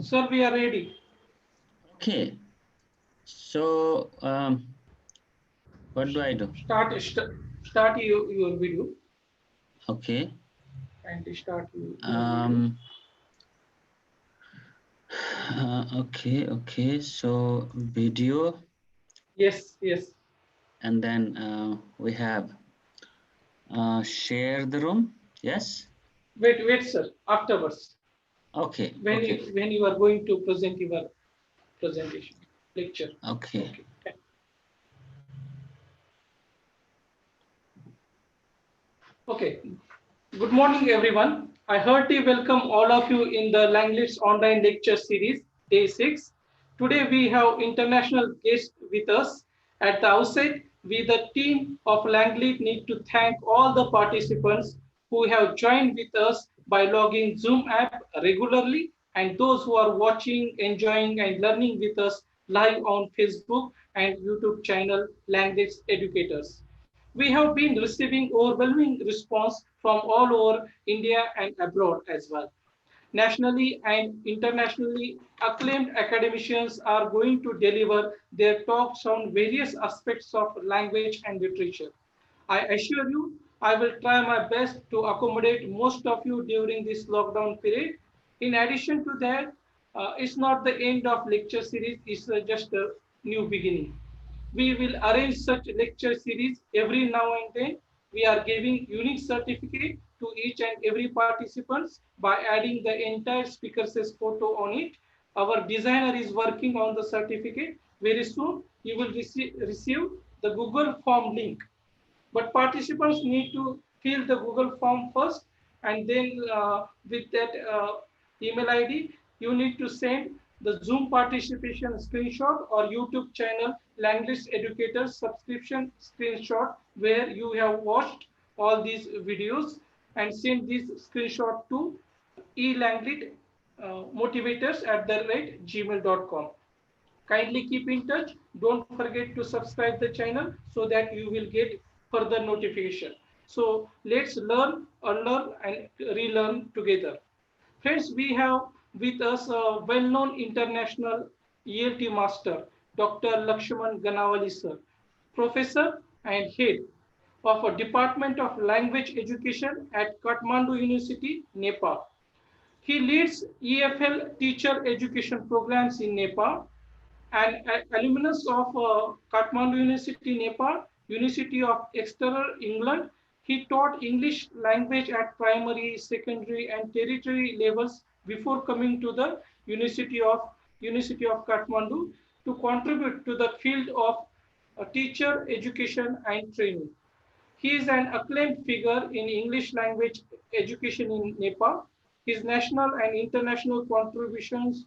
Sir, we are ready. Okay, so what do I do? Start your video Okay. and start your video. Um, okay. So video, Yes, yes. and then we have share the room. Yes. Wait, sir. Afterwards, Okay. when Okay. you are going to present your presentation lecture. Okay. Okay. Okay. Good morning, everyone. I heartily welcome all of you in the Langley's online lecture series, day 6. Today we have international guests with us. At the outset, we, the team of Langley, need to thank all the participants who have joined with us by logging Zoom app regularly and those who are watching, enjoying, and learning with us live on Facebook and YouTube channel Langley's Educators. We have been receiving overwhelming response from all over India and abroad as well. Nationally and internationally acclaimed academicians are going to deliver their talks on various aspects of language and literature. I assure you, I will try my best to accommodate most of you during this lockdown period. In addition to that, it's not the end of lecture series, it's just a new beginning. We will arrange such lecture series every now and then. We are giving unique certificate to each and every participants by adding the entire speaker's photo on it. Our designer is working on the certificate. Very soon you will receive the Google form link, but participants need to fill the Google form first, and then with that email ID, you need to send the Zoom participation screenshot or YouTube channel Language Educators subscription screenshot where you have watched all these videos and send this screenshot to elanglit motivators at the rate gmail.com. Kindly keep in touch. Don't forget to subscribe the channel so that you will get further notification. So let's learn, unlearn, and relearn together. Friends, we have with us a well-known international ELT master, Dr. Lakshman Ganawali sir, professor and head of a Department of Language Education at Kathmandu University, Nepal. He leads EFL teacher education programs in Nepal and alumnus of Kathmandu University, Nepal, University of Exeter, England. He taught English language at primary, secondary, and tertiary levels before coming to the University of Kathmandu to contribute to the field of teacher education and training. He is an acclaimed figure in English language education in Nepal. His national and international contributions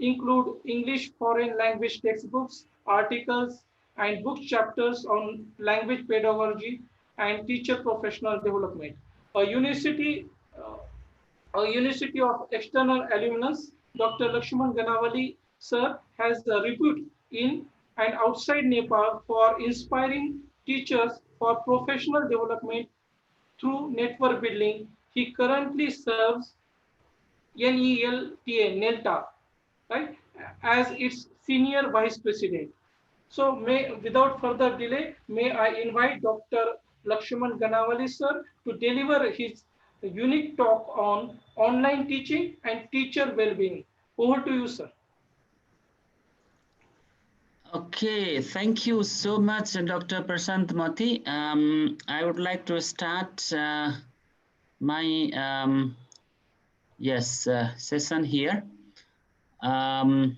include English foreign language textbooks, articles, and book chapters on language pedagogy and teacher professional development. A university, uh, a University of External Alumnus, Dr. Lakshman Ganawali sir has a repute in and outside Nepal for inspiring teachers for professional development through network building. He currently serves NELTA, right, as its senior vice president. So, without further delay, may I invite Dr. Lakshman Ganawali sir to deliver his unique talk on online teaching and teacher well-being. Over to you, sir. Okay. Thank you so much, Dr. Prashant Moti. I would like to start my session here. Um,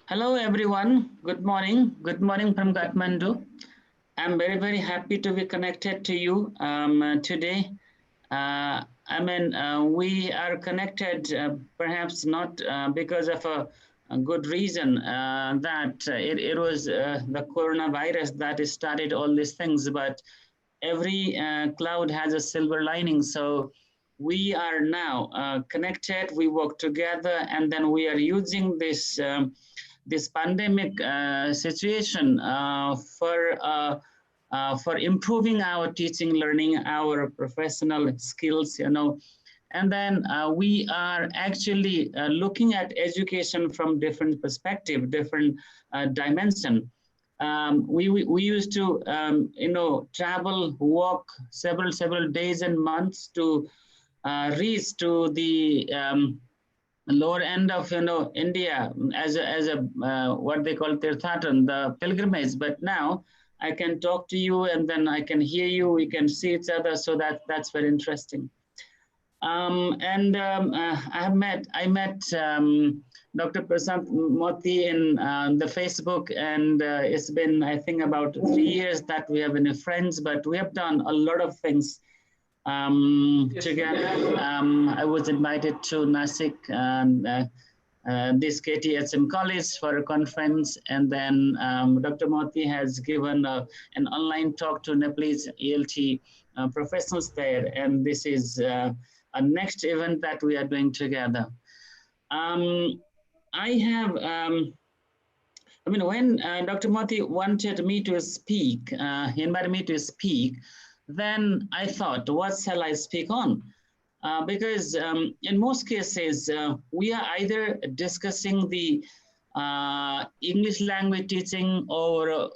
Hello, everyone. Good morning. Good morning from Kathmandu. I'm very happy to be connected to you today. We are connected perhaps not because of a good reason that it was the coronavirus that started all these things, but every cloud has a silver lining. So we are now connected, we work together, and then we are using this pandemic situation for improving our teaching, learning, our professional skills, And then we are actually looking at education from different perspective, different dimension. We used to, travel, walk several days and months to reach to the lower end of India as a what they call tirthathan, the pilgrimage. But now I can talk to you, and then I can hear you. We can see each other, so that's very interesting. I met Dr. Prasad Moti in the Facebook, and it's been, I think, about 3 years that we have been friends, but we have done a lot of things Yes, sir. together. I was invited to Nasik, this KTHM college for a conference, and then Dr. Moti has given an online talk to Nepalese ELT professionals there, and this is a next event that we are doing together. Um, I have, when Dr. Moti wanted me to speak, he invited me to speak, then I thought, what shall I speak on? Because in most cases, we are either discussing the English language teaching or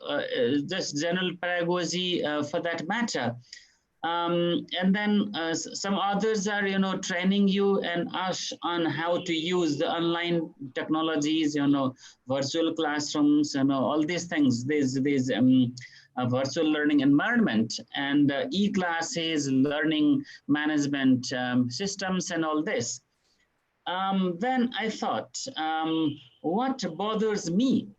just general pedagogy for that matter. And then some others are, training you and us on how to use the online technologies, virtual classrooms, all these things, these virtual learning environment and e-classes, learning management systems and all this. Then I thought, what bothers me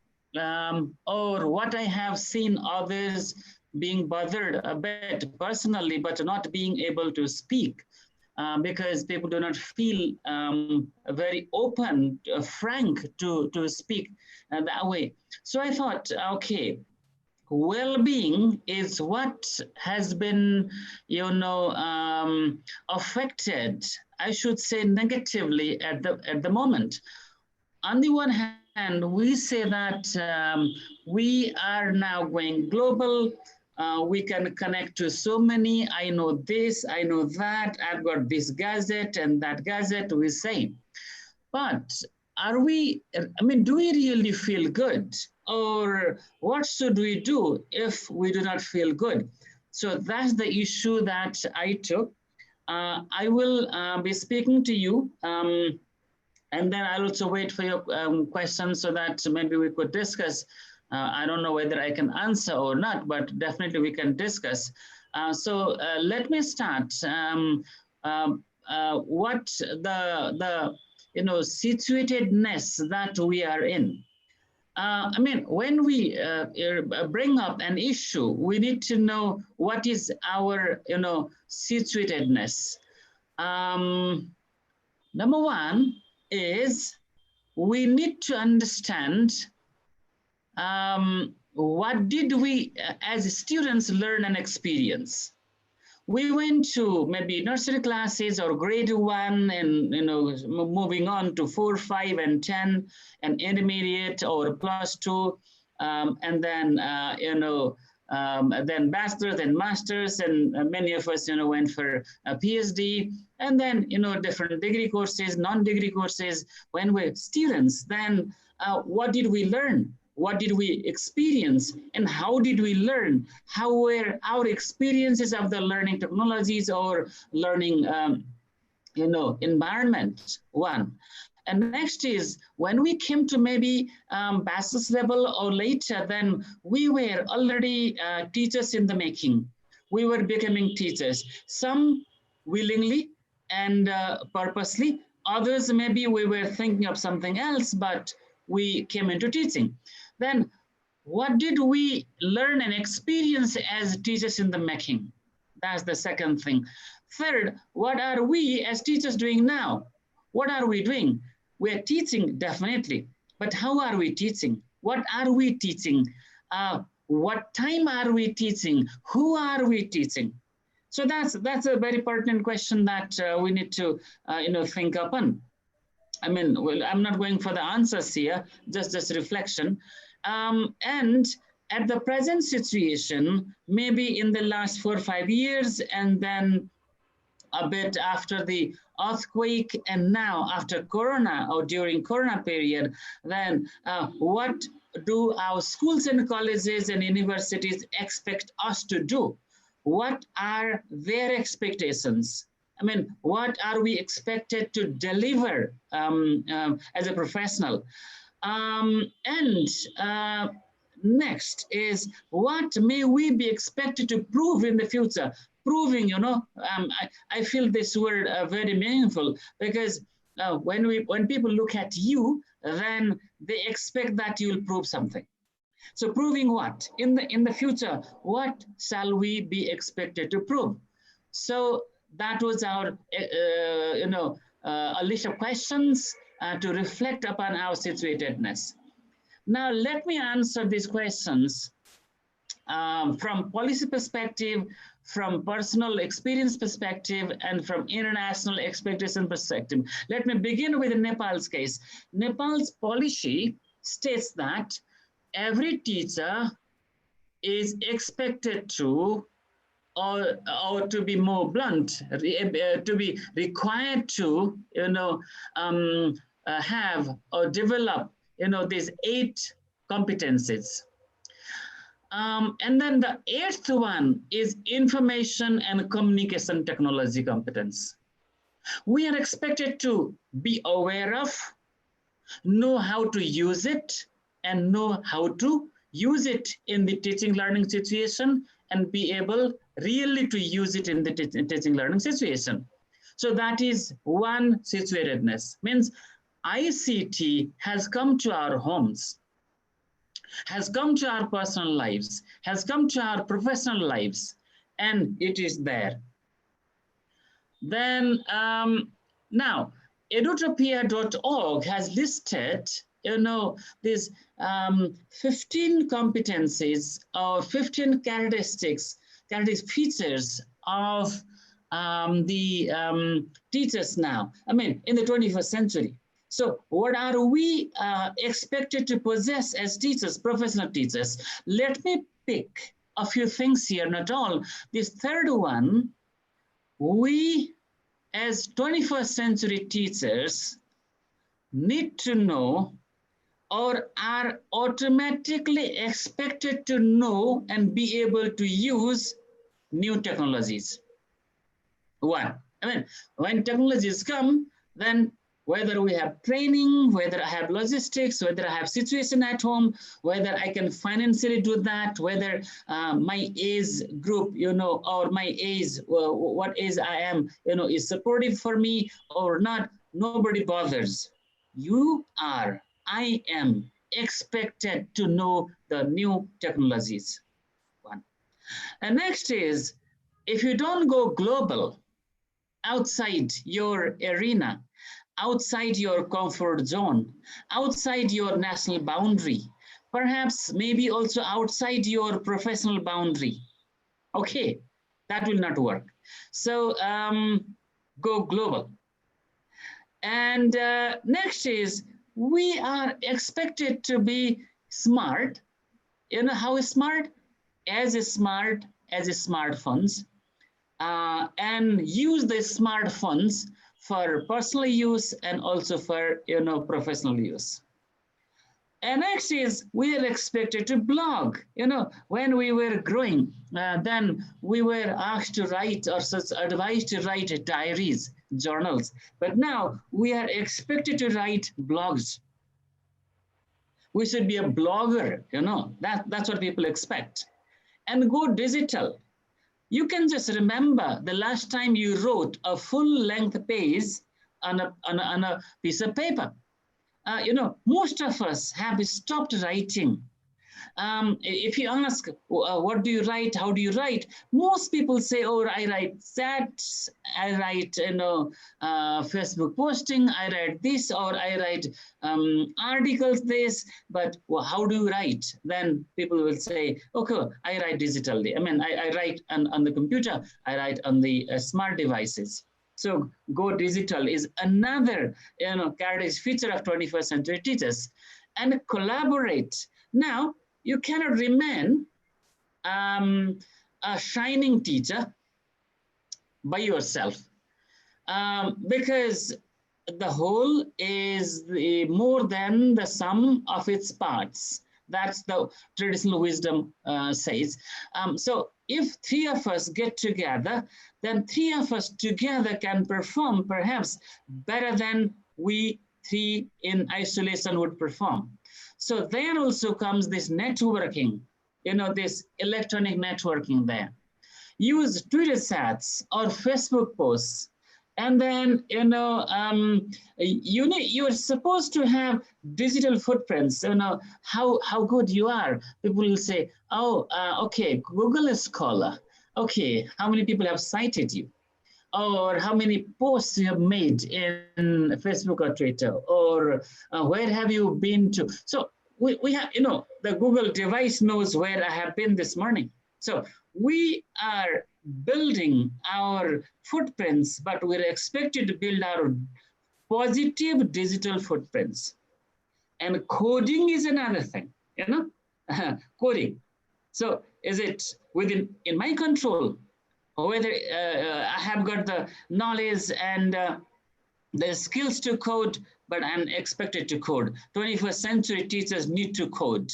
or what I have seen others being bothered a bit personally, but not being able to speak because people do not feel very open, frank to speak that way. So I thought, okay, well-being is what has been, affected, I should say, negatively at the moment. On the one hand, we say that we are now going global. We can connect to so many. I know this, I know that. I've got this gadget and that gadget, we say. But are we, do we really feel good? Or what should we do if we do not feel good? So that's the issue that I took. I will be speaking to you. And then I'll also wait for your questions so that maybe we could discuss. I don't know whether I can answer or not, but definitely we can discuss. So let me start. What the situatedness that we are in. When we bring up an issue, we need to know what is our situatedness. Number one is we need to understand what did we as students learn and experience. We went to maybe nursery classes or grade 1 and moving on to 4, 5 and 10 and intermediate or +2 and then then bachelor's and master's, and many of us went for a PhD, and then different degree courses, non-degree courses. When we're students, then what did we learn? What did we experience, and how did we learn? How were our experiences of the learning technologies or learning environment? One. And next is when we came to maybe bachelor's level or later, then we were already teachers in the making. We were becoming teachers, some willingly and purposely. Others, maybe we were thinking of something else, but we came into teaching. Then what did we learn and experience as teachers in the making? That's the second thing. Third, what are we as teachers doing now? What are we doing? We're teaching, definitely, but how are we teaching? What are we teaching? What time are we teaching? Who are we teaching? So that's a very pertinent question that we need to think upon. Well, I'm not going for the answers here, just reflection. And at the present situation, maybe in the last 4 or 5 years, and then a bit after the earthquake and now after Corona or during Corona period, then what do our schools and colleges and universities expect us to do? What are their expectations? I mean, what are we expected to deliver as a professional? And next is, what may we be expected to prove in the future? Proving, I feel this word very meaningful, because when people look at you, then they expect that you'll prove something. So proving what? In the future, what shall we be expected to prove? So that was our, a list of questions to reflect upon our situatedness. Now, let me answer these questions from policy perspective, from personal experience perspective, and from international expectation perspective. Let me begin with Nepal's case. Nepal's policy states that every teacher is expected to, or to be more blunt, to be required to, have or develop, these 8 competencies. And then the 8th one is information and communication technology competence. We are expected to be aware of, know how to use it, and know how to use it in the teaching learning situation, and be able really to use it in the teaching learning situation. So that is one situatedness. Means ICT has come to our homes, has come to our personal lives, has come to our professional lives, and it is there. Then now, edutopia.org has listed, these 15 competencies or 15 characteristics, features of the teachers now. I mean, in the 21st century. So what are we expected to possess as teachers, professional teachers? Let me pick a few things here, not all. This third one, we as 21st century teachers need to know, or are automatically expected to know and be able to use new technologies. One, I mean, when technologies come, then whether we have training, whether I have logistics, whether I have situation at home, whether I can financially do that, whether my age group, or my age, what age I am, is supportive for me or not, nobody bothers. You are, I am expected to know the new technologies. One. And next is, if you don't go global, outside your arena, outside your comfort zone, outside your national boundary, perhaps maybe also outside your professional boundary, okay, that will not work. So go global. And next is, we are expected to be smart. How smart? As smart as smartphones, and use the smartphones for personal use and also for professional use. And next is, we are expected to blog. When we were growing, then we were asked to write, or such advised to write diaries, journals. But now we are expected to write blogs. We should be a blogger, that's what people expect. And go digital. You can just remember the last time you wrote a full-length page on a piece of paper. Most of us have stopped writing. If you ask, what do you write? How do you write? Most people say, oh, I write chats, I write, Facebook posting, I write this, or I write articles this, but how do you write? Then people will say, okay, I write digitally. I mean, I write on the computer, I write on the smart devices. So go digital is another, characteristic feature of 21st century teachers. And collaborate. Now, you cannot remain a shining teacher by yourself. Because the whole is more than the sum of its parts. That's the traditional wisdom says. So if three of us get together, then three of us together can perform perhaps better than we three in isolation would perform. So then also comes this networking, this electronic networking there. Use Twitter chats or Facebook posts. And then, you're supposed to have digital footprints, how good you are. People will say, oh, okay, Google Scholar. Okay, how many people have cited you? Or how many posts you have made in Facebook or Twitter, or where have you been to? So we have, the Google device knows where I have been this morning. So we are building our footprints, but we're expected to build our positive digital footprints. And coding is another thing, coding. So is it in my control, or whether I have got the knowledge and the skills to code, but I'm expected to code. 21st century teachers need to code.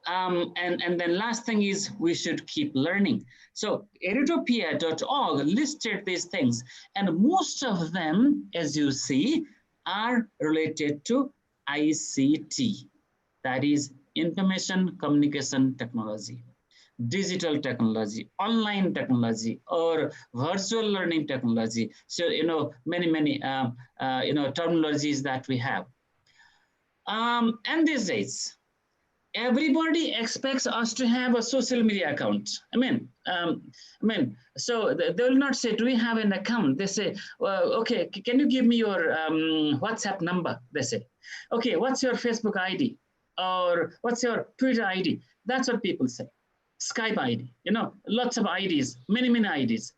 And then last thing is we should keep learning. So edutopia.org listed these things, and most of them, as you see, are related to ICT, that is information communication technology, digital technology, online technology, or virtual learning technology. So, many terminologies that we have. And these days, everybody expects us to have a social media account. So they will not say, do we have an account? They say, well, okay, can you give me your WhatsApp number? They say, okay, what's your Facebook ID? Or what's your Twitter ID? That's what people say. Skype ID, lots of IDs, many IDs.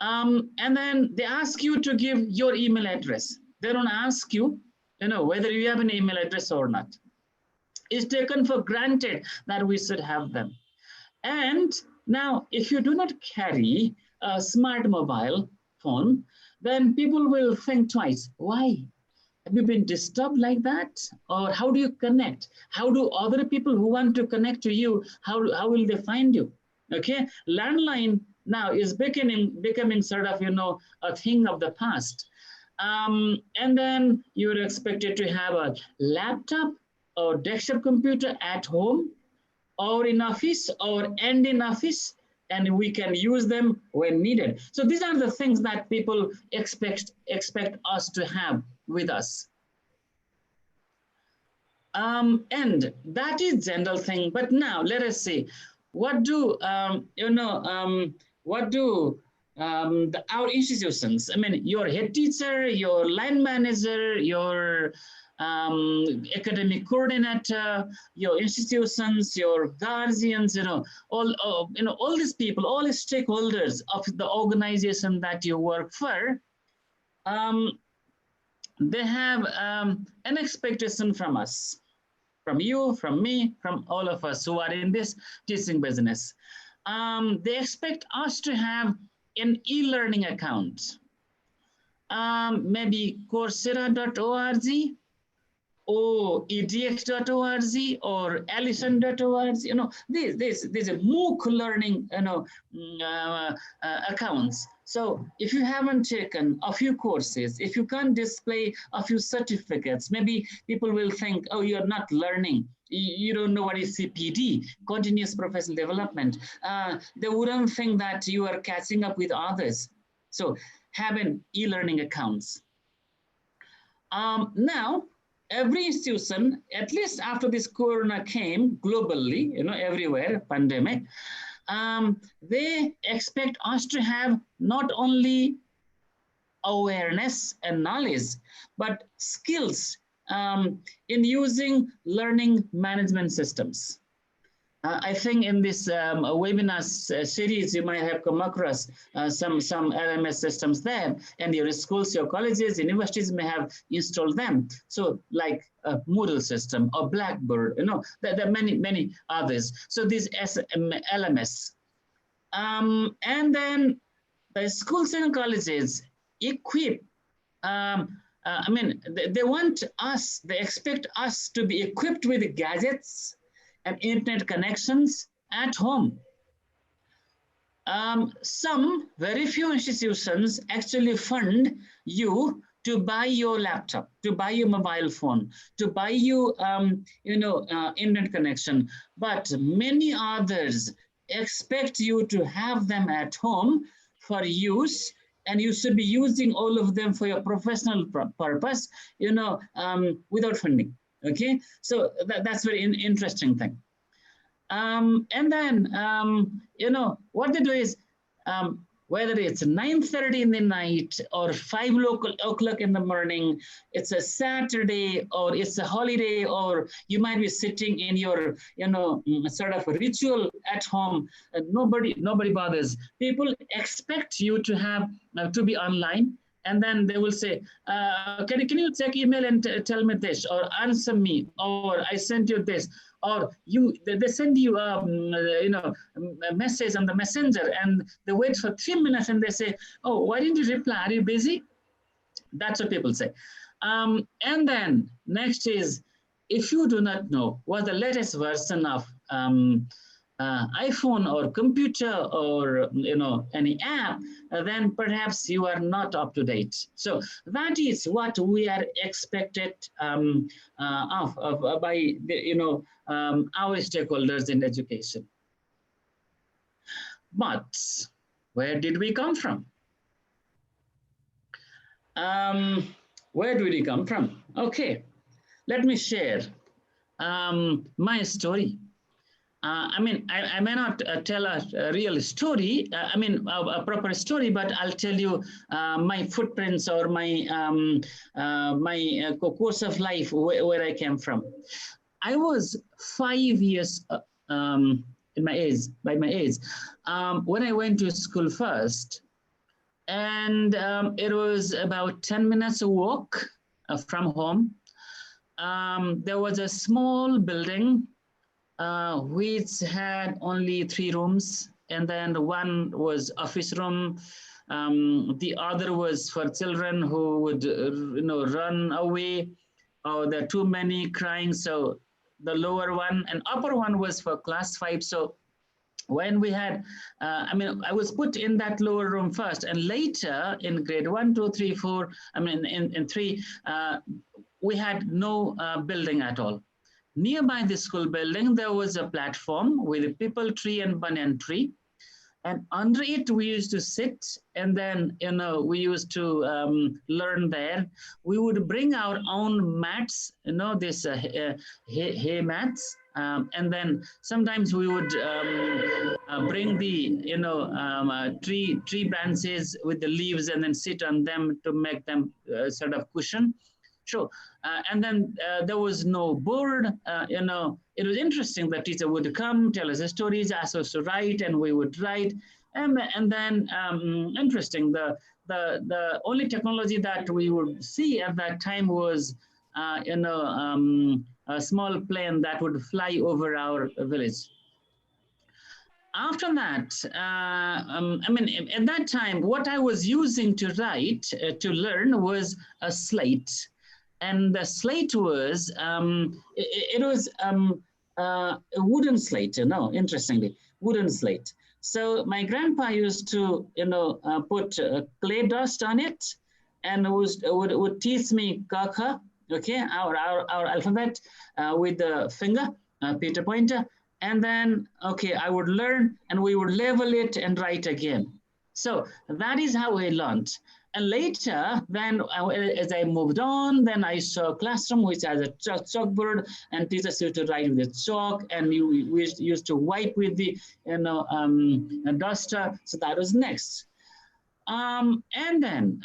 And then they ask you to give your email address. They don't ask you, whether you have an email address or not. It's taken for granted that we should have them. And now, if you do not carry a smart mobile phone, then people will think twice. Why? Have you been disturbed like that? Or how do you connect? How do other people who want to connect to you, how will they find you? Okay, landline now is becoming sort of, a thing of the past. And then you're expected to have a laptop or desktop computer at home or in office or in office, and we can use them when needed. So these are the things that people expect us to have with us. And that is general thing. But now let us see, what do our institutions? I mean, your head teacher, your line manager, your academic coordinator, your institutions, your guardians, all these people, all the stakeholders of the organization that you work for, they have an expectation from us, from you, from me, from all of us who are in this teaching business. They expect us to have an e-learning account, maybe Coursera.org, or edx.org or allison.org, these are MOOC learning, accounts. So if you haven't taken a few courses, if you can't display a few certificates, maybe people will think, oh, you're not learning. You don't know what is CPD, continuous professional development. They wouldn't think that you are catching up with others. So have an e-learning accounts. Now, every institution, at least after this corona came globally, everywhere, pandemic, they expect us to have not only awareness and knowledge, but skills in using learning management systems. I think in this webinar series, you might have come across some LMS systems there, and your schools, your colleges, universities may have installed them. So like a Moodle system or Blackboard, there are many others. So these LMS. And then the schools and colleges equip. They want us, they expect us to be equipped with gadgets and internet connections at home. Some very few institutions actually fund you to buy your laptop, to buy your mobile phone, to buy you, internet connection. But many others expect you to have them at home for use, and you should be using all of them for your professional purpose, without funding. Okay, so that's very interesting thing. And then, what they do is, whether it's 9:30 in the night or 5 o'clock in the morning, it's a Saturday or it's a holiday, or you might be sitting in your, sort of ritual at home. Nobody bothers. People expect you to have to be online. And then they will say, can you check email and tell me this, or answer me, or I sent you this, or they send you a message on the messenger, and they wait for 3 minutes and they say, oh, why didn't you reply? Are you busy? That's what people say. And then next is, if you do not know what the latest version of iPhone or computer or any app, then perhaps you are not up to date. So that is what we are expected of by our stakeholders in education. But where did we come from? Where did we come from? Okay, let me share my story. I may not tell a real story, a proper story, but I'll tell you my footprints or my course of life where I came from. I was 5 years by my age, when I went to school first, and it was about 10 minutes walk from home. There was a small building which had only 3 rooms, and then one was office room. The other was for children who would, run away, or there are too many crying. So the lower one and upper one was for class 5. So when we had, I was put in that lower room first, and later in grade 1, 2, 3, 4, in 3, we had no building at all. Nearby the school building, there was a platform with a peepal tree and banyan tree. And under it, we used to sit, and then, we used to learn there. We would bring our own mats, this hay mats. And then sometimes we would bring the, tree branches with the leaves and then sit on them to make them sort of cushion. Sure. And then there was no board. It was interesting. The teacher would come, tell us the stories, ask us to write, and we would write. And then interesting. The only technology that we would see at that time was, a small plane that would fly over our village. After that, at that time, what I was using to write, to learn, was a slate. And the slate was, it was a wooden slate, interestingly, wooden slate. So my grandpa used to, put clay dust on it, and would teach me kaka, okay, our alphabet with the finger, Peter pointer. And then, okay, I would learn, and we would level it and write again. So that is how I learned. And later, then as I moved on, then I saw a classroom which has a chalkboard, and teachers used to write with chalk, and we used to wipe with the a duster. So that was next. And then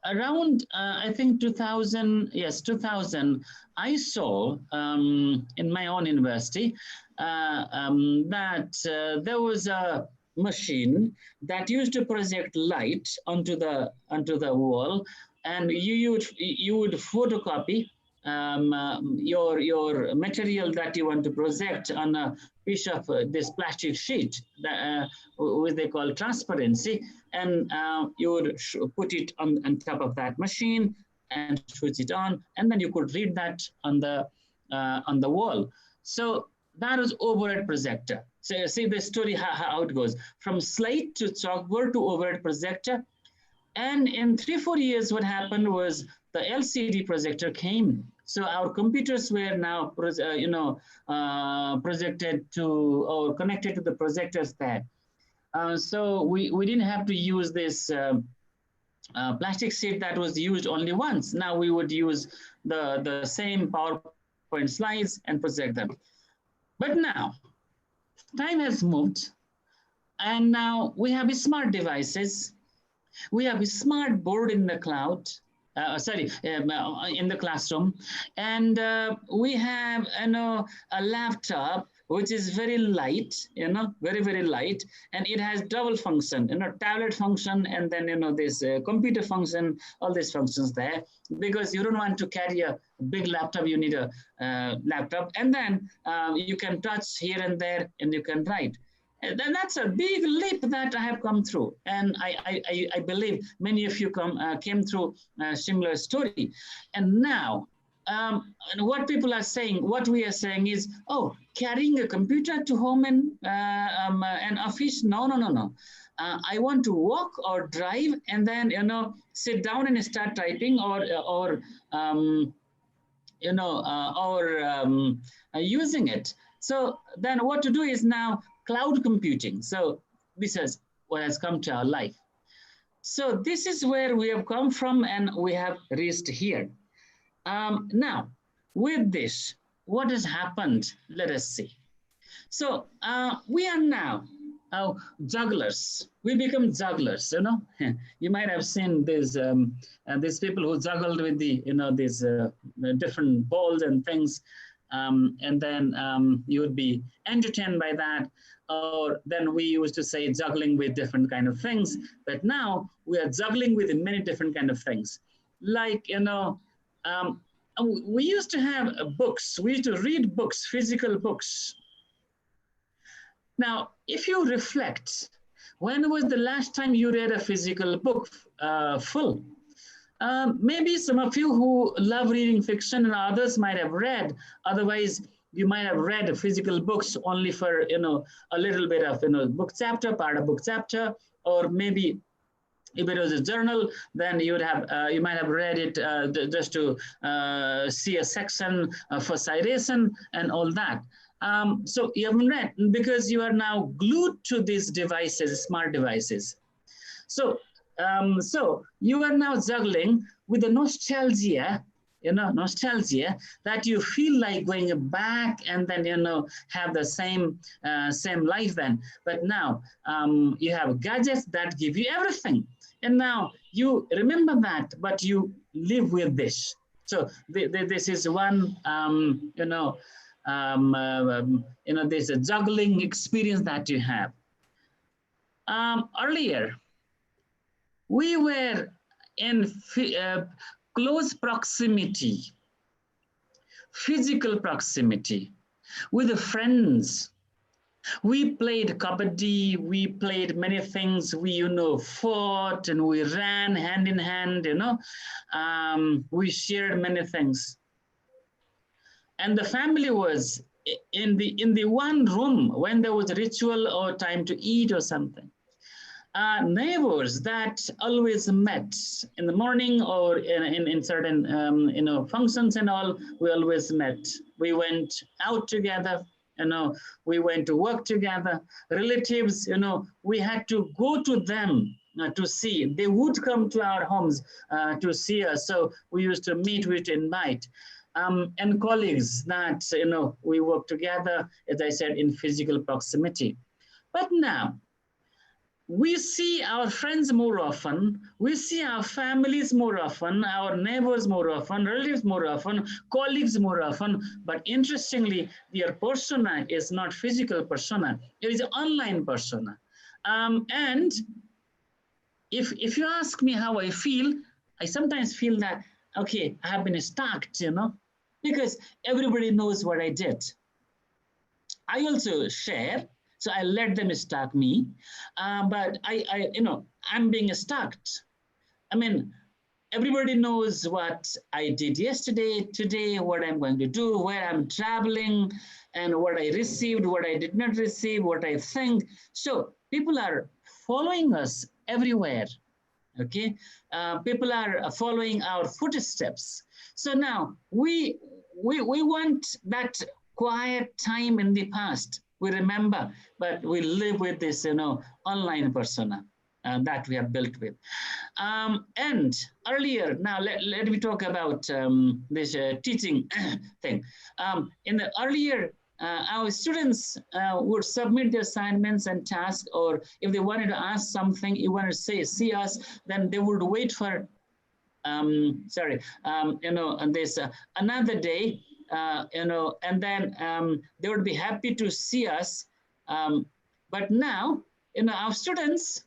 around I think 2000, yes, 2000, I saw in my own university that there was a machine that used to project light onto the wall, and you would photocopy your material that you want to project on a piece of this plastic sheet that, which they call transparency, and you would put it on top of that machine and switch it on, and then you could read that on the wall. So that was overhead projector. So see the story how it goes from slate to chalkboard to overhead projector. And in 3 4 years, what happened was the LCD projector came. So our computers were now, projected to or connected to the projectors there. So we didn't have to use this plastic sheet that was used only once. Now we would use the same PowerPoint slides and project them. But now time has moved, and now we have smart devices. We have a smart board in the cloud, in the classroom, and we have a laptop which is very light, very light, and it has double function, tablet function, and then this computer function, all these functions there, because you don't want to carry a big laptop. You need a laptop, and then you can touch here and there, and you can write. Then that's a big leap that I have come through, and I believe many of you came through a similar story. And now, and what people are saying, what we are saying is, oh, carrying a computer to home and an office? No, no, no, no. I want to walk or drive, and then sit down and start typing, or using it. So then what to do is now cloud computing. So this is what has come to our life. So this is where we have come from, and we have reached here. Now, with this, what has happened? Let us see. So we are now jugglers. We become jugglers. You might have seen these people who juggled with these different balls and things, and then you would be entertained by that. Or then we used to say juggling with different kind of things, but now we are juggling with many different kind of things. Like we used to have books. We used to read books, physical books. Now, if you reflect, when was the last time you read a physical book full? Maybe some of you who love reading fiction and others might have read. Otherwise, you might have read physical books only for a little bit of book chapter, part of book chapter, or maybe if it was a journal, then you might have read it just to see a section for citation and all that. So you haven't read because you are now glued to these devices, smart devices. So you are now juggling with the nostalgia, nostalgia that you feel like going back and then have the same life then. But now you have gadgets that give you everything, and now you remember that, but you live with this. So this is one this juggling experience that you have. Earlier, we were in close proximity, physical proximity with the friends. We played kabaddi, we played many things, we fought and we ran hand in hand, we shared many things. And the family was in the one room when there was a ritual or time to eat or something. Neighbors that always met in the morning or in certain functions and all, we always met. We went out together, we went to work together. Relatives, we had to go to them to see. They would come to our homes to see us. So we used to meet, we would invite. And colleagues that we work together, as I said, in physical proximity. But now we see our friends more often, we see our families more often, our neighbors more often, relatives more often, colleagues more often. But interestingly, their persona is not physical persona, it is an online persona. And if you ask me how I feel, I sometimes feel that, okay, I have been stalked, because everybody knows what I did. I also share. So I let them stalk me, but I'm being stalked. I mean, everybody knows what I did yesterday, today, what I'm going to do, where I'm traveling, and what I received, what I did not receive, what I think. So people are following us everywhere. Okay, people are following our footsteps. So now we want that quiet time in the past. We remember, but we live with this, online persona that we have built with. And earlier, now let me talk about this teaching thing. In the earlier, our students would submit their assignments and tasks, or if they wanted to ask something, you want to say, see us, then they would wait for, and this another day, and then they would be happy to see us. But now, our students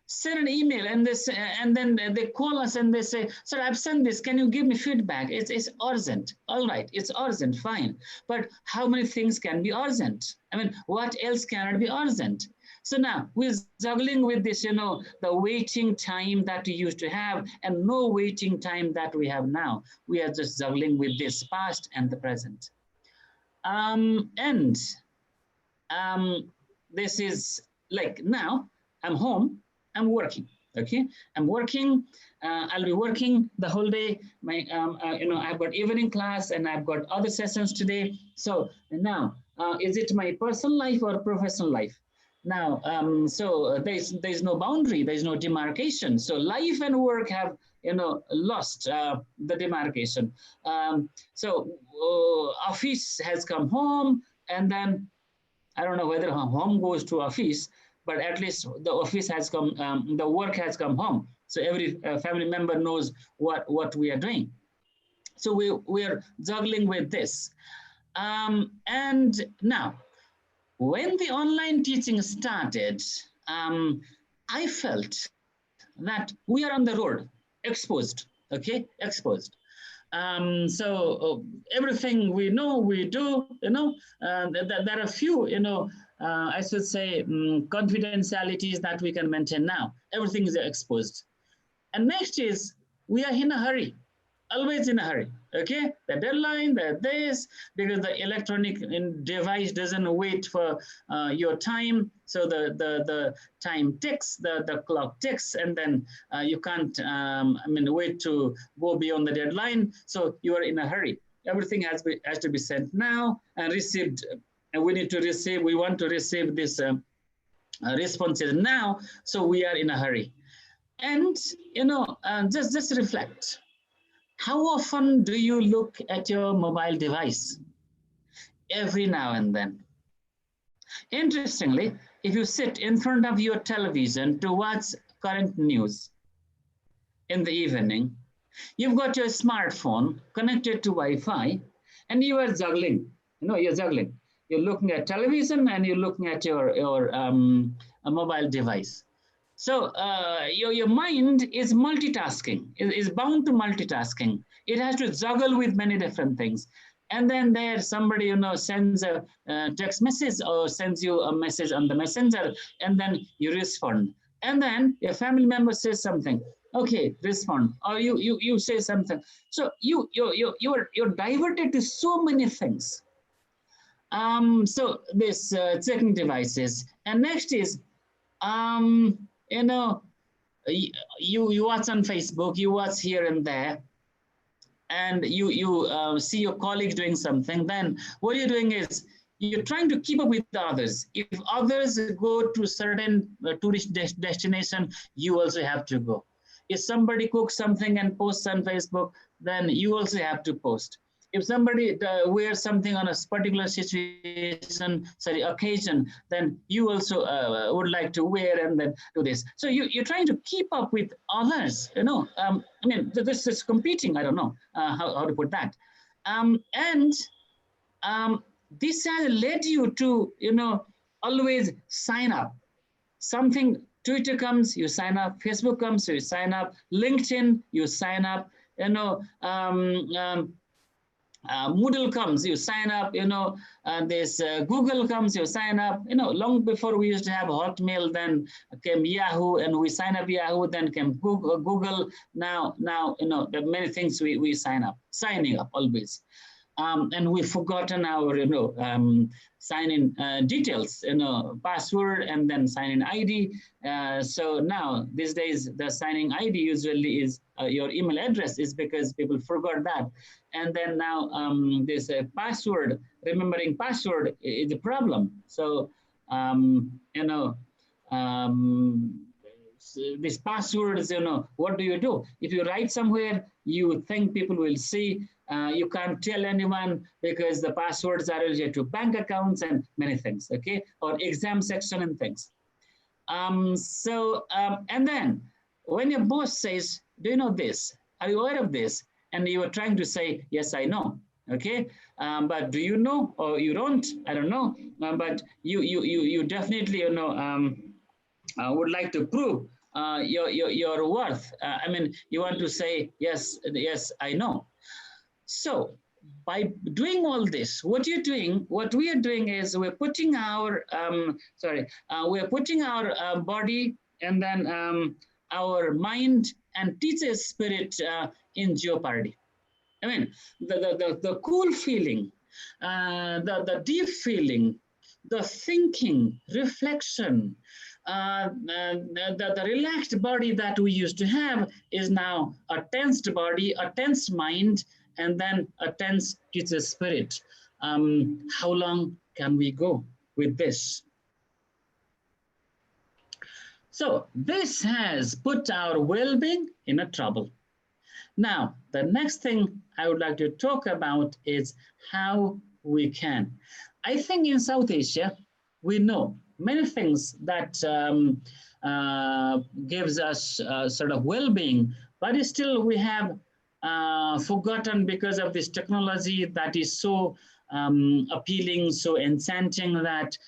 send an email and this and then they call us and they say, sir, I've sent this, can you give me feedback? It's urgent. All right, it's urgent, fine, but how many things can be urgent? I mean, what else cannot be urgent? So now we're juggling with this, the waiting time that we used to have and no waiting time that we have now. We are just juggling with this past and the present. And this is like now I'm home, I'm working. Okay, I'm working. I'll be working the whole day. I've got evening class and I've got other sessions today. So now, is it my personal life or professional life? Now, there's no boundary, there's no demarcation. So life and work have lost the demarcation. Office has come home, and then I don't know whether home goes to office, but at least the office has come, the work has come home. So every family member knows what we are doing. So we are juggling with this. And now, when the online teaching started, I felt that we are on the road, exposed, okay, exposed. Everything we know, we do, there are few, I should say, confidentialities that we can maintain now. Everything is exposed. And next is, we are in a hurry, always in a hurry, okay? The deadline, this, because the electronic device doesn't wait for your time. So the time ticks, the clock ticks, and then you can't, wait to go beyond the deadline. So you are in a hurry. Everything has to be sent now and received. And we need to receive, we want to receive this responses now. So we are in a hurry. And, just reflect. How often do you look at your mobile device? Every now and then. Interestingly, if you sit in front of your television to watch current news in the evening, you've got your smartphone connected to Wi-Fi and you are juggling. You're juggling. You're looking at television and you're looking at your mobile device. So your mind is multitasking, is bound to multitasking. It has to juggle with many different things. And then there somebody, sends a text message or sends you a message on the messenger, and then you respond. And then your family member says something. Okay, respond. Or you say something. So you're diverted to so many things. So this checking devices. And next is, you watch on Facebook, you watch here and there, and you see your colleagues doing something. Then what you're doing is you're trying to keep up with others. If others go to certain tourist destination, you also have to go. If somebody cooks something and posts on Facebook, then you also have to post. If somebody wears something on a particular occasion, then you also would like to wear and then do this. So you're trying to keep up with others, this is competing. I don't know how to put that. This has led you to, always sign up. Something, Twitter comes, you sign up. Facebook comes, you sign up. LinkedIn, you sign up. Moodle comes, you sign up, this Google comes, you sign up, long before we used to have Hotmail, then came Yahoo, and we sign up Yahoo, then came Google. Now, there are many things we signing up always. And we've forgotten our, sign-in details, password and then sign-in ID. So now, these days, the signing ID usually is your email address, is because people forgot that. And then now this password, remembering password is a problem. So, um, these passwords, what do you do? If you write somewhere, you think people will see, you can't tell anyone because the passwords are related to bank accounts and many things, okay? Or exam section and things. And then when your boss says, do you know this? Are you aware of this? And you are trying to say, yes, I know, okay? But do you know or you don't? I don't know. But you definitely, would like to prove your worth. I mean, you want to say, yes, I know. So by doing all this, what we are doing is we're putting our, we're putting our body and then our mind and teacher spirit in jeopardy. I mean, the cool feeling, the deep feeling, the thinking, reflection, the relaxed body that we used to have is now a tensed body, a tense mind, and then a tense teacher spirit. How long can we go with this? So this has put our well-being in a trouble. Now, the next thing I would like to talk about is how we can. I think in South Asia, we know many things that gives us sort of well-being, but still we have forgotten because of this technology that is so appealing, so enchanting that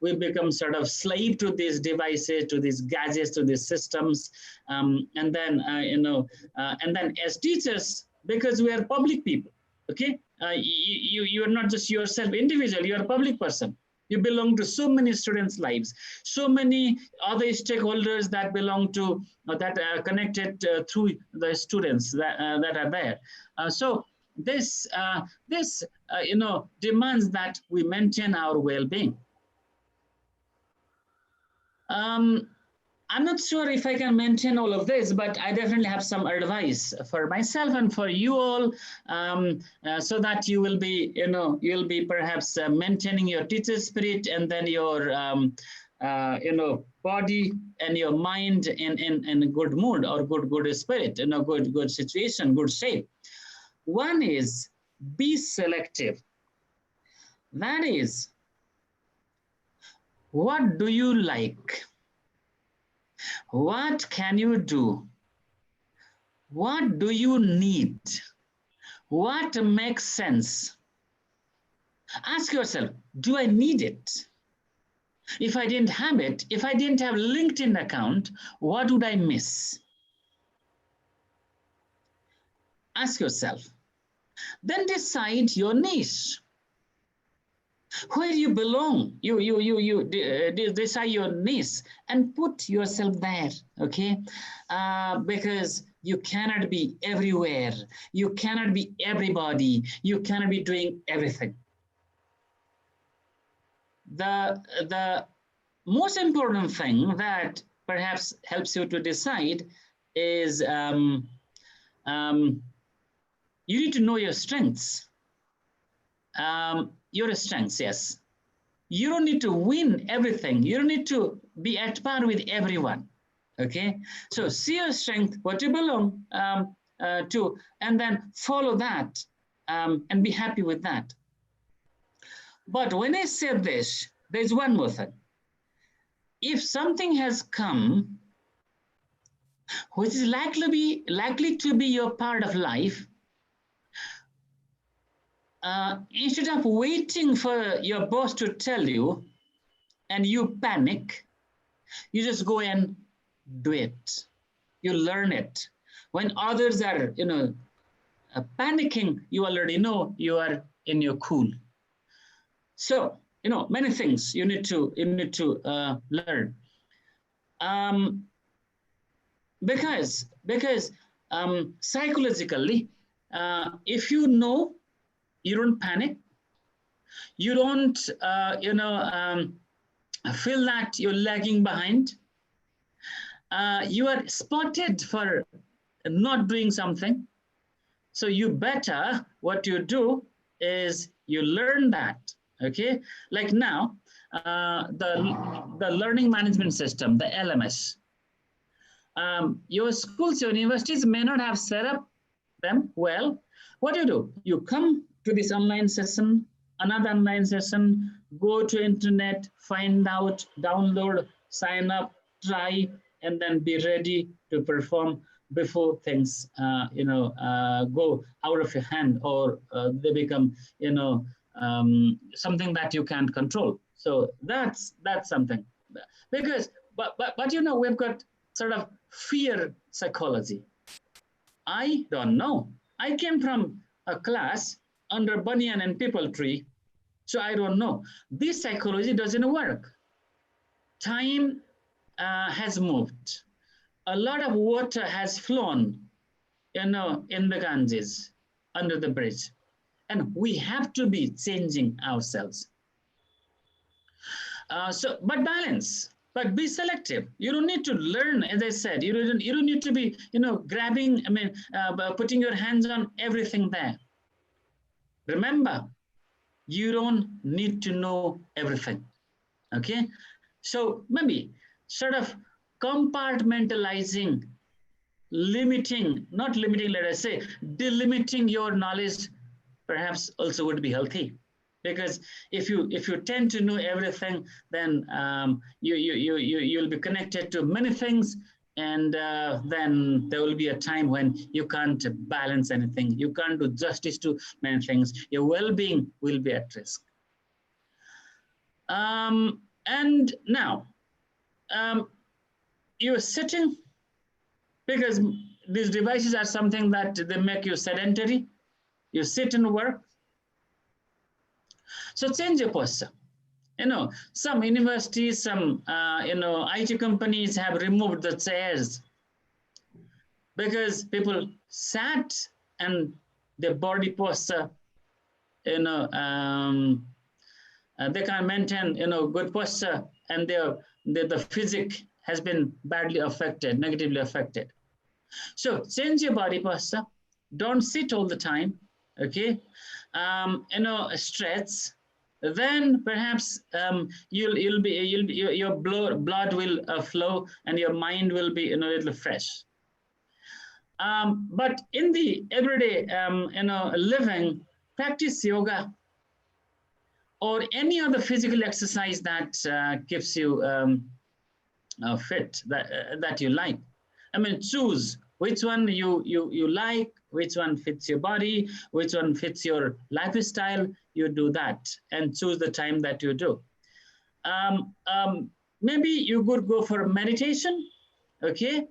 we become sort of slave to these devices, to these gadgets, to these systems, and then and then as teachers, because we are public people, okay, you are not just yourself individual, you are a public person. You belong to so many students' lives, so many other stakeholders that belong to that are connected through the students that are there. So this demands that we maintain our well-being. I'm not sure if I can maintain all of this, but I definitely have some advice for myself and for you all, so that you will be, you'll be perhaps maintaining your teacher spirit and then your, body and your mind in a good mood or good spirit, good situation, good shape. One is be selective. That is, what do you like? What can you do? What do you need? What makes sense? Ask yourself, do I need it? If I didn't have it, if I didn't have LinkedIn account, what would I miss? Ask yourself. Then decide your niche. Where you belong, you decide your niche and put yourself there, okay? Because you cannot be everywhere. You cannot be everybody. You cannot be doing everything. The most important thing that perhaps helps you to decide is you need to know your strengths. Your strengths, yes. You don't need to win everything. You don't need to be at par with everyone, okay? So see your strength, what you belong to, and then follow that and be happy with that. But when I said this, there's one more thing. If something has come, which is likely to be your part of life, instead of waiting for your boss to tell you and you panic, you just go and do it. You learn it. When others are, panicking, you already know you are in your cool. So, many things you need to learn. Um, because psychologically, if you know, you don't panic, you don't feel that you're lagging behind, you are spotted for not doing something. So you better, what you do is you learn that. Okay, like now, the learning management system, the LMS. Your schools, your universities may not have set up them well. What do? You come to this online session, another online session, go to internet, find out, download, sign up, try, and then be ready to perform before things, go out of your hand, or they become, something that you can't control. So that's something. Because, but we've got sort of fear psychology. I don't know. I came from a class under banyan and people tree, so I don't know. This psychology doesn't work. Time has moved. A lot of water has flown, in the Ganges, under the bridge, and we have to be changing ourselves. But balance, but be selective. You don't need to learn, as I said. You don't need to be, grabbing. I mean, putting your hands on everything there. Remember, you don't need to know everything. Okay, so maybe sort of compartmentalizing, limiting, not limiting, let us say, delimiting your knowledge, perhaps also would be healthy. Because if you tend to know everything, then you'll be connected to many things, and then there will be a time when you can't balance anything, you can't do justice to many things, your well-being will be at risk. And now, you're sitting, because these devices are something that they make you sedentary. You sit and work. So change your posture. Some universities, some IT companies have removed the chairs because people sat and their body posture, they can't maintain, good posture, and the physique has been badly affected, negatively affected. So change your body posture. Don't sit all the time. Okay, stretch. Then perhaps your blood will flow, and your mind will be a little fresh. But in the everyday living, practice yoga or any other physical exercise that keeps you fit, that you like. I mean, choose which one you like, which one fits your body, which one fits your lifestyle. You do that and choose the time that you do. Maybe you could go for meditation, okay,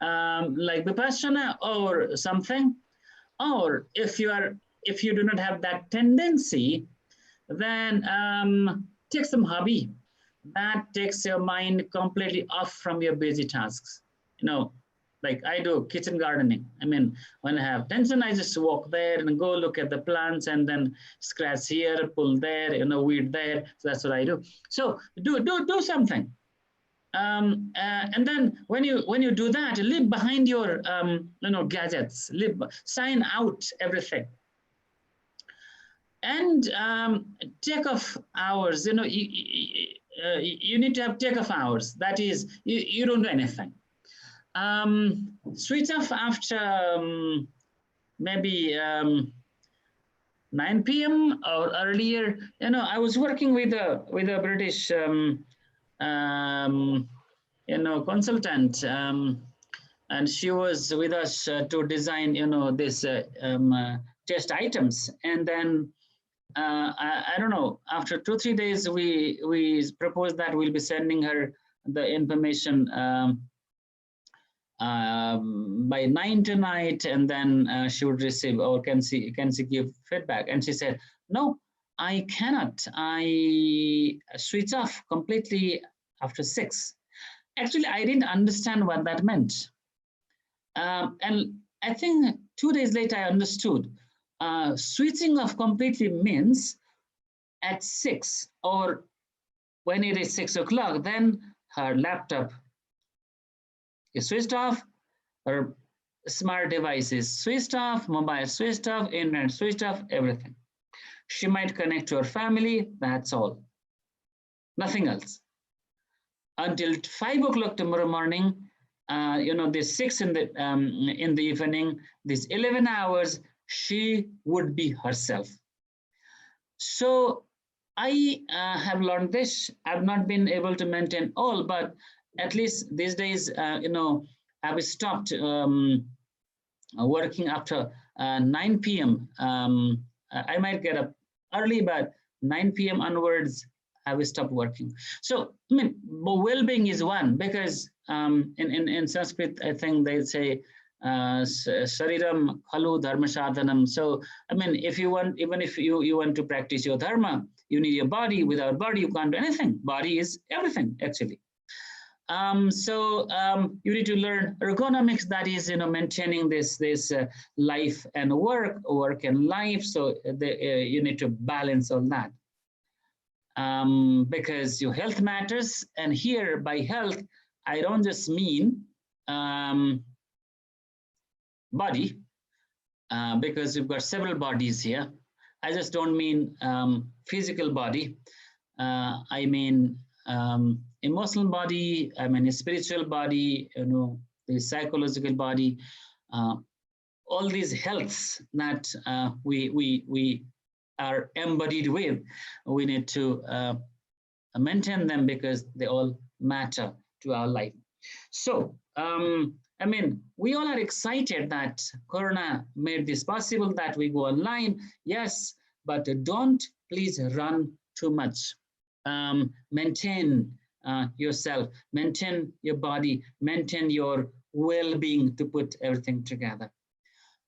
like Vipassana or something. Or if you do not have that tendency, then take some hobby that takes your mind completely off from your busy tasks. Like I do kitchen gardening. I mean, when I have tension, I just walk there and go look at the plants and then scratch here, pull there, weed there. So that's what I do. So do something. And then when you do that, leave behind your gadgets. Sign out everything. And take off hours. You need to have take off hours. That is, you don't do anything. Switch off after maybe 9 p.m. or earlier. I was working with a British consultant, and she was with us to design this test items. And then I don't know, after 2-3 days we proposed that we'll be sending her the information by 9 tonight, and then she would receive, or can she give feedback? And she said, no, I cannot. I switch off completely after 6. Actually, I didn't understand what that meant. And I think 2 days later, I understood. Switching off completely means at 6, or when it is 6 o'clock, then her laptop is switched off, her smart devices switched off, mobile switched off, internet switched off, everything. She might connect to her family, that's all. Nothing else. Until 5 o'clock tomorrow morning, this 6 in the evening, these 11 hours, she would be herself. So I have learned this. I've not been able to maintain all, but at least these days, I've stopped working after 9 p.m. I might get up early, but 9 p.m. onwards, I will stop working. So, I mean, well-being is one, because in Sanskrit, I think they say, Shariram Khalu Dharma Sadhanam. So, I mean, if you want, even if you want to practice your dharma, you need your body. Without body, you can't do anything. Body is everything, actually. You need to learn ergonomics, that is, maintaining this life and work and life. So you need to balance all that. Because your health matters. And here, by health, I don't just mean body, because we've got several bodies here. I just don't mean physical body. I mean emotional body, I mean a spiritual body, the psychological body, all these healths that we are embodied with, we need to maintain them, because they all matter to our life. So, I mean, we all are excited that Corona made this possible, that we go online. Yes, but don't please run too much. Maintain yourself, maintain your body, maintain your well-being, to put everything together.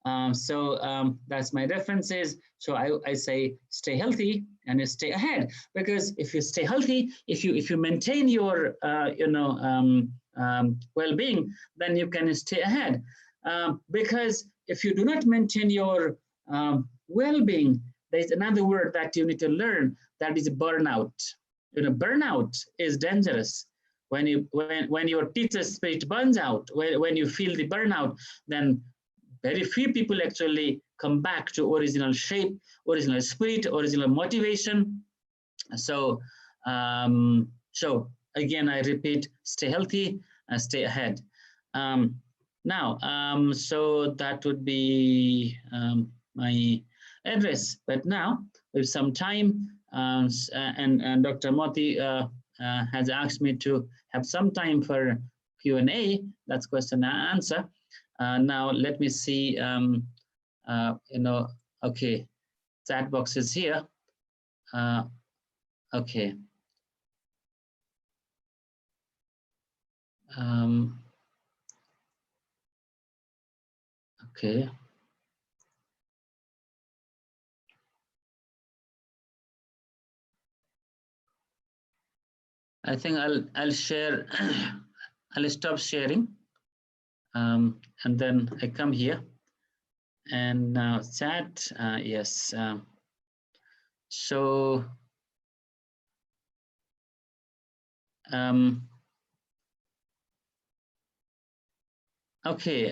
That's my references. So I say stay healthy and stay ahead, because if you stay healthy, if you maintain your well-being, then you can stay ahead. Because if you do not maintain your well-being, there's another word that you need to learn, that is burnout. Burnout is dangerous. When your teacher spirit burns out, when you feel the burnout, then very few people actually come back to original shape, original spirit, original motivation. So again, I repeat, stay healthy and stay ahead. So that would be my address. But now, with some time, and Dr. Moti has asked me to have some time for Q&A, that's question and answer. Now, let me see, okay, chat box is here. Okay. Okay. I think I'll share, I'll stop sharing, and then I come here, and now chat, yes. Okay.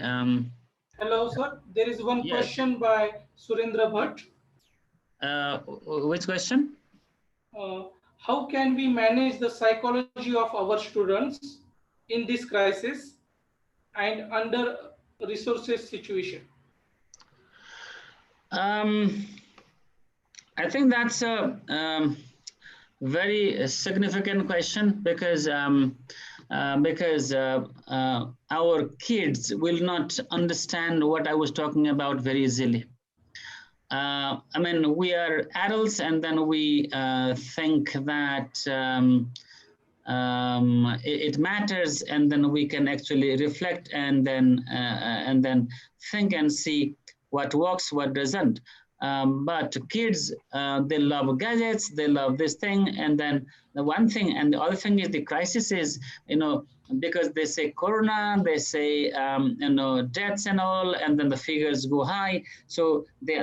Hello, sir. There is one question by Surendra Bhatt. Which question? How can we manage the psychology of our students in this crisis and under resources situation? I think that's a very significant question, because our kids will not understand what I was talking about very easily. I mean, we are adults, and then we think that it matters, and then we can actually reflect and then think and see what works, what doesn't. But kids, they love gadgets, they love this thing, and then the one thing, and the other thing is the crisis is, because they say corona, they say, deaths and all, and then the figures go high. So they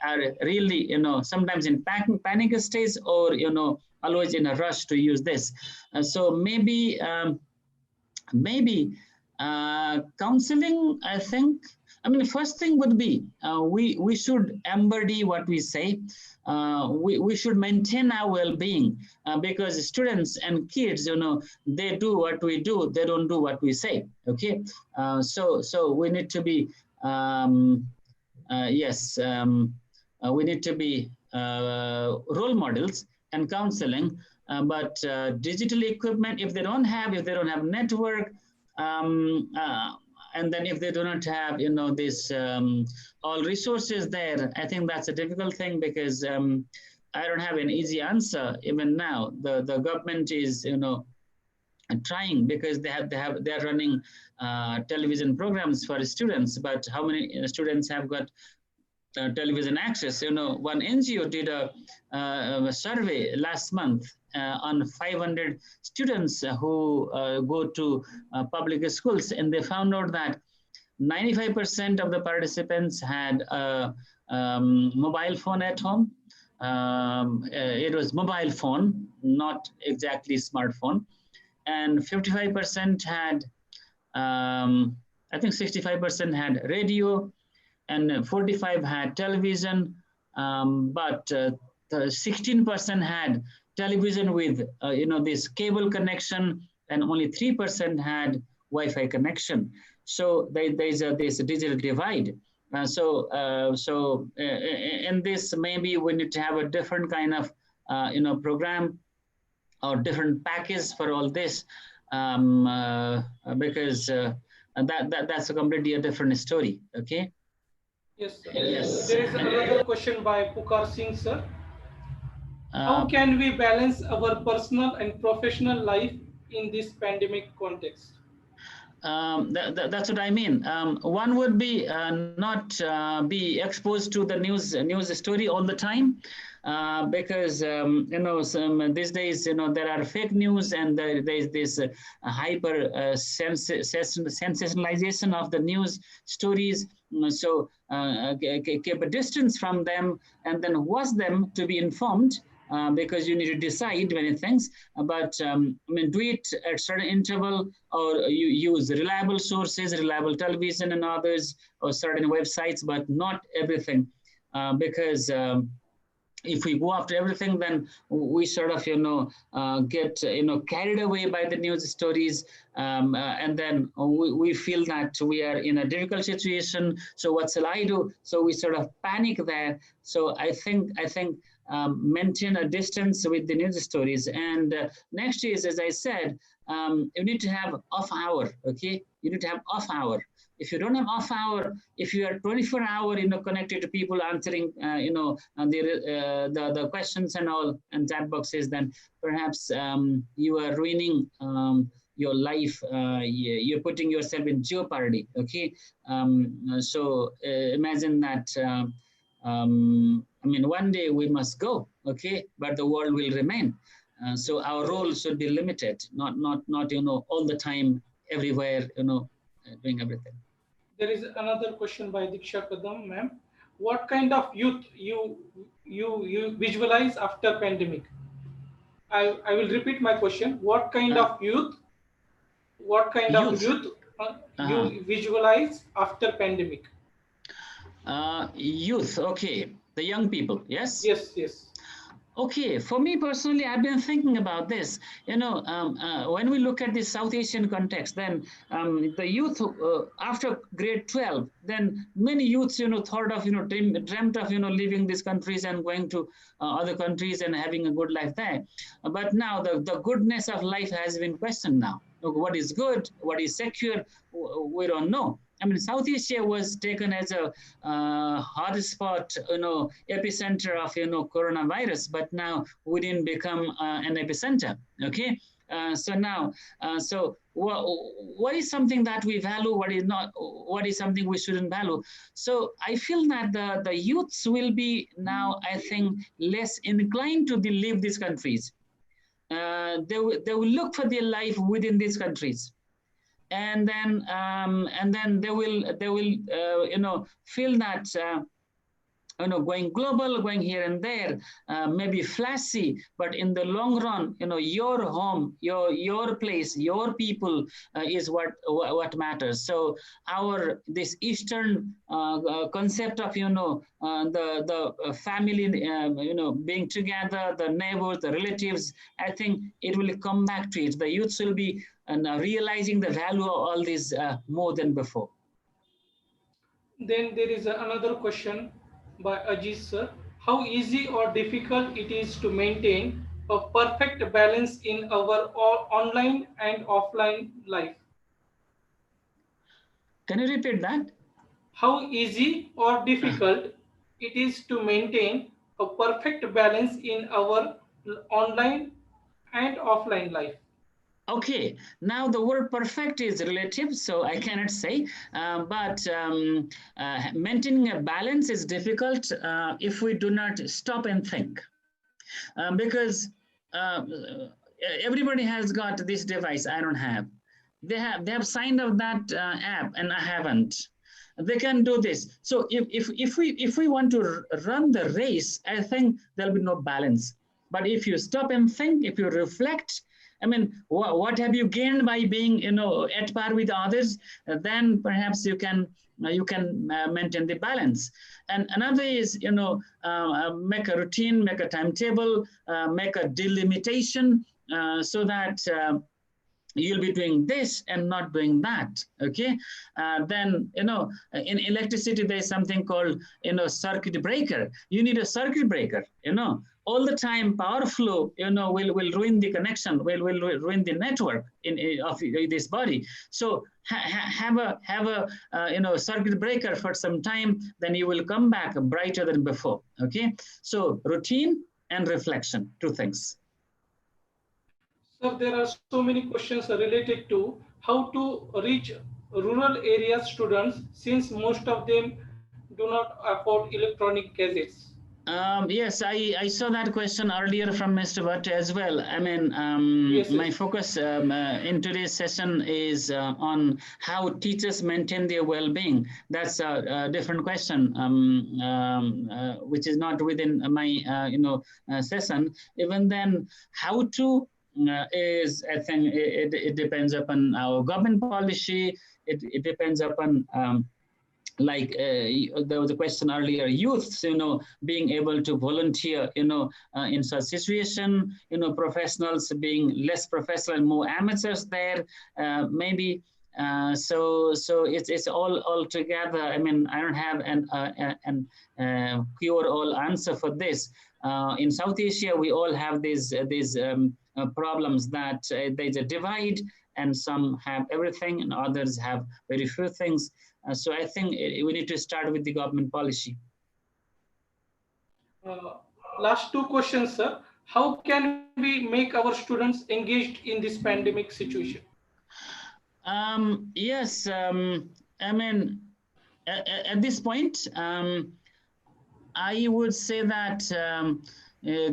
are really, sometimes in panic stage, or, always in a rush to use this. So maybe counseling, I think. I mean, the first thing would be, we should embody what we say. We should maintain our well-being, because students and kids, they do what we do, they don't do what we say. Okay, so we need to be, yes, we need to be role models and counseling. But digital equipment, if they don't have network, um, uh, and then if they do not have, this all resources there, I think that's a difficult thing, because I don't have an easy answer. Even now, the government is, trying, because they're running television programs for students, but how many students have got television access? One NGO did a survey last month on 500 students who go to public schools, and they found out that 95% of the participants had a mobile phone at home. It was mobile phone, not exactly smartphone, and 55% had, I think 65% had radio, and 45 had television, but 16% had television with, this cable connection, and only 3% had Wi-Fi connection. So there's a digital divide. In this, maybe we need to have a different kind of, program, or different package for all this, because that's a completely a different story. Okay. Yes, sir. Yes. There is another question by Pukar Singh, sir. How Uh, can we balance our personal and professional life in this pandemic context? that's what I mean. One would be not be exposed to the news story all the time, because these days, there are fake news, and there's this hyper sensationalization of the news stories. So keep a distance from them, and then watch them to be informed. Because you need to decide many things, but I mean, do it at certain interval, or you use reliable sources, reliable television and others, or certain websites, but not everything, because if we go after everything, then we sort of, get, carried away by the news stories, and then we feel that we are in a difficult situation. So what shall I do? So we sort of panic there. So I think maintain a distance with the news stories. And next is, as I said, you need to have off hour. Okay, you need to have off hour. If you don't have off hour, if you are 24-hour, connected to people answering, the questions and all, and chat boxes, then perhaps you are ruining your life. You're putting yourself in jeopardy. Okay, so imagine that. I mean, one day we must go. Okay, but the world will remain. So our role should be limited, not all the time, everywhere, doing everything. There is another question by Diksha Kadam, ma'am. What kind of youth you visualize after pandemic? I will repeat my question. Uh, What kind of youth. youth Uh-huh. you visualize after pandemic? Youth. Okay. The young people. Yes. Yes, yes. Okay, for me personally, I've been thinking about this. When we look at the South Asian context, then the youth after grade 12, then many youths, thought of, dreamt of, leaving these countries and going to other countries and having a good life there. But now the goodness of life has been questioned now. What is good, what is secure, we don't know. I mean, South Asia was taken as a hotspot, epicenter of, coronavirus, but now we didn't become an epicenter. Okay, So now, what is something that we value? What is not? What is something we shouldn't value? So I feel that the youths will be now, I think, less inclined to leave these countries. They will look for their life within these countries, and then they will feel that. Going global, going here and there, maybe flashy, but in the long run, your home, your place, your people is what matters. So our this Eastern concept of the family, being together, the neighbors, the relatives, I think it will come back to it. The youths will be realizing the value of all this more than before. Then there is another question by Ajiz sir. How easy or difficult it is to maintain a perfect balance in our online and offline life? Can you repeat that? How easy or difficult it is to maintain a perfect balance in our online and offline life? Okay, now the word perfect is relative, so I cannot say, but maintaining a balance is difficult if we do not stop and think. Because uh, everybody has got this device, I don't have. They have signed up that app, and I haven't. They can do this. So if we want to run the race, I think there'll be no balance. But if you stop and think, if you reflect, I mean, what have you gained by being, at par with others? Then perhaps you can maintain the balance. And another is, make a routine, make a timetable, make a delimitation, so that you'll be doing this and not doing that. Okay. Then in electricity there's something called circuit breaker. You need a circuit breaker. All the time power flow will ruin the connection, will ruin the network of this body. So have a circuit breaker for some time, then you will come back brighter than before. Okay. So routine and reflection, two things. Sir, there are so many questions related to how to reach rural area students since most of them do not afford electronic gadgets. Yes, I saw that question earlier from Mr. Bhatt as well. I mean, Yes, my yes. focus in today's session is on how teachers maintain their well-being. That's a different question, which is not within my, session. Even then, how to is, I think, it depends upon our government policy. It depends upon like there was a question earlier, youths being able to volunteer in such situation, professionals being less professional, more amateurs there, maybe. So it's all together. I mean, I don't have an pure all answer for this. In South Asia we all have these problems that there's a divide, and some have everything and others have very few things. So I think we need to start with the government policy. Uh, Last two questions, sir. How can we make our students engaged in this pandemic situation? Yes, I mean, at this point, I would say that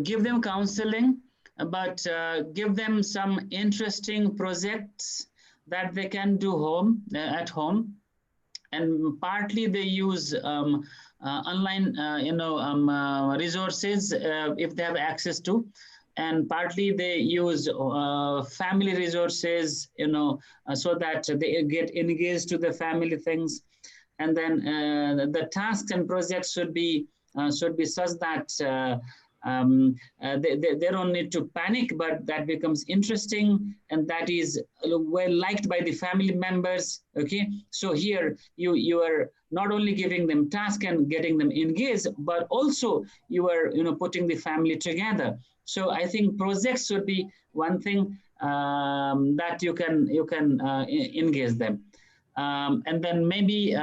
give them counseling, but give them some interesting projects that they can do at home, and partly they use online resources if they have access to, and partly they use family resources so that they get engaged to the family things. And then the tasks and projects should be such that they don't need to panic, but that becomes interesting, and that is well liked by the family members. Okay, so here you are not only giving them task and getting them engaged, but also you are putting the family together. So I think projects should be one thing that you can engage them, and then maybe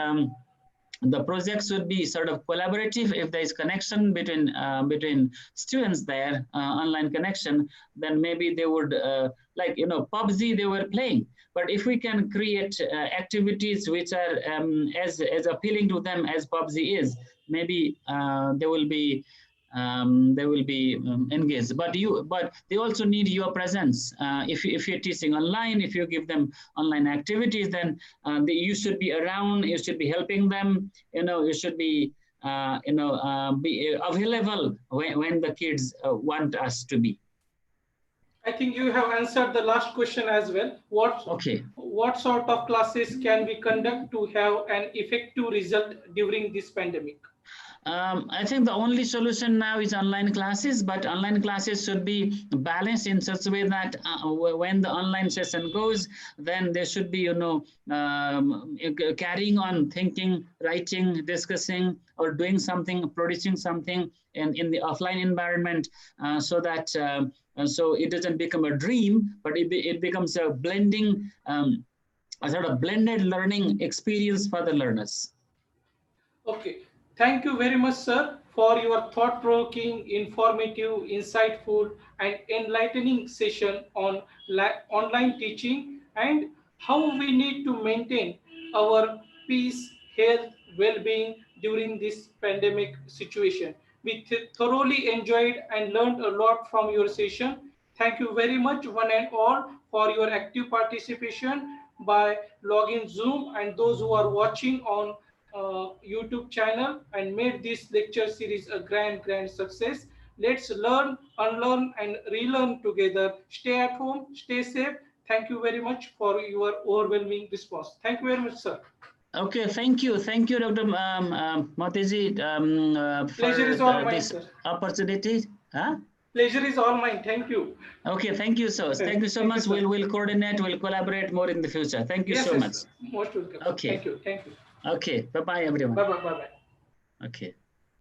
the projects would be sort of collaborative. If there is connection between students there, online connection, then maybe they would like PUBG they were playing. But if we can create activities which are as appealing to them as PUBG is, maybe they will be engaged. But they also need your presence. If you're teaching online, if you give them online activities, then you should be around. You should be helping them. You should be be available when the kids want us to be. I think you have answered the last question as well. Okay. What sort of classes can we conduct to have an effective result during this pandemic? I think the only solution now is online classes, but online classes should be balanced in such a way that when the online session goes, then there should be, carrying on thinking, writing, discussing, or doing something, producing something in the offline environment, so it doesn't become a dream, but it becomes a blending, a sort of blended learning experience for the learners. Okay. Thank you very much, sir, for your thought-provoking, informative, insightful, and enlightening session on online teaching and how we need to maintain our peace, health, well-being during this pandemic situation. We thoroughly enjoyed and learned a lot from your session. Thank you very much, one and all, for your active participation by logging Zoom and those who are watching on YouTube channel and made this lecture series a grand success. Let's learn, unlearn, and relearn together. Stay at home, stay safe. Thank you very much for your overwhelming response. Thank you very much, sir. Okay, thank you, Dr. Motiji, Pleasure is for all mine, this sir. opportunity. Huh? Pleasure is all mine. Thank you. Okay, thank you, sir. Thank you so much. We'll coordinate. We'll collaborate more in the future. Thank you so much. Most welcome. Okay. Thank you. Okay. Bye bye, everyone. Bye. Okay.